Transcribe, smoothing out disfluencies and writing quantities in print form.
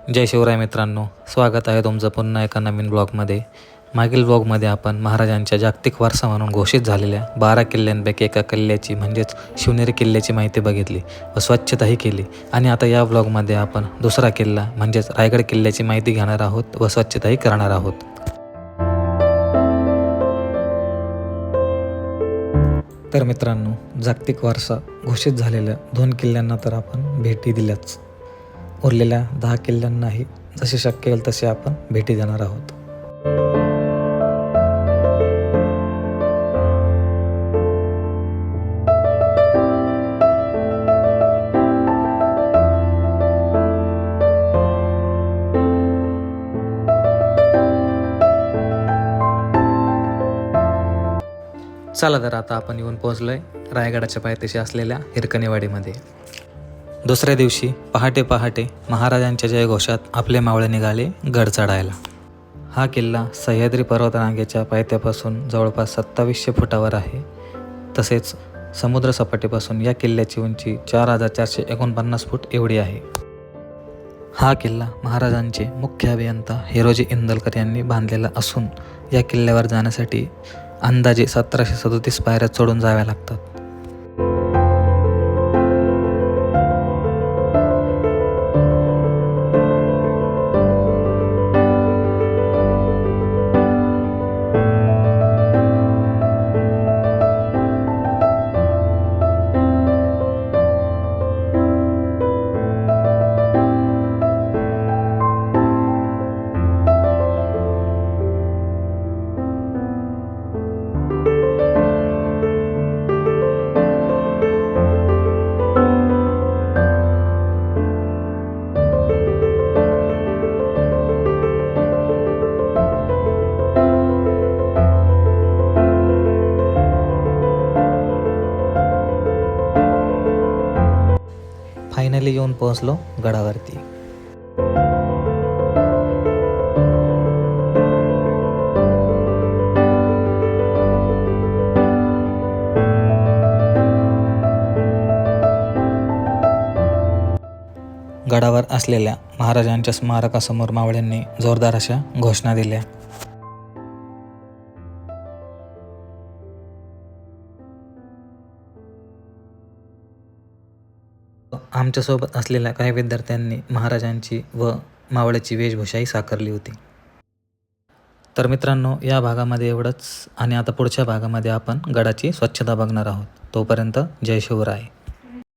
जय शिवराय मित्रांनो, स्वागत आहे तुमचं पुन्हा एका नवीन ब्लॉगमध्ये. मागील ब्लॉगमध्ये आपण महाराजांच्या जागतिक वारसा म्हणून घोषित झालेल्या 12 किल्ल्यांपैकी एका किल्ल्याची म्हणजेच शिवनेरी किल्ल्याची माहिती बघितली व स्वच्छताही केली. आणि आता या ब्लॉगमध्ये आपण दुसरा किल्ला म्हणजेच रायगड किल्ल्याची माहिती घेणार आहोत व स्वच्छताही करणार आहोत. तर मित्रांनो, जागतिक वारसा घोषित झालेल्या 2 किल्ल्यांना तर आपण भेटी दिल्याच. उरलेल्या 10 किल्ल्यांनाही जसे शक्य येईल तसे आपण भेटी देणार आहोत. चला तर आता आपण येऊन पोहोचलोय रायगडाच्या पायथ्याशी असलेल्या हिरकणीवाडीमध्ये. दुसऱ्या दिवशी पहाटे महाराजांच्या जयघोषात आपले मावळे निघाले गड चढायला. हा किल्ला सह्याद्री पर्वतरांगेच्या पायथ्यापासून जवळपास 2700 फुटावर आहे. तसेच समुद्रसपाटीपासून या किल्ल्याची उंची 4449 फूट एवढी आहे. हा किल्ला महाराजांचे मुख्य अभियंता हिरोजी इंदलकर यांनी बांधलेला असून या किल्ल्यावर जाण्यासाठी अंदाजे 1737 पायऱ्या चढून जाव्या लागतात. फायनली येऊन पोहोचलो गडावरती. गडावर असलेल्या महाराजांच्या स्मारकासमोर मावळ्यांनी जोरदार अशा घोषणा दिल्या. आमच्यासोबत असलेल्या काही विद्यार्थ्यांनी महाराजांची व मावळ्याची वेशभूषाही साकारली होती. तर मित्रांनो, या भागामध्ये एवढंच आणि आता पुढच्या भागामध्ये आपण गडाची स्वच्छता बघणार आहोत. तोपर्यंत जय शिवराय.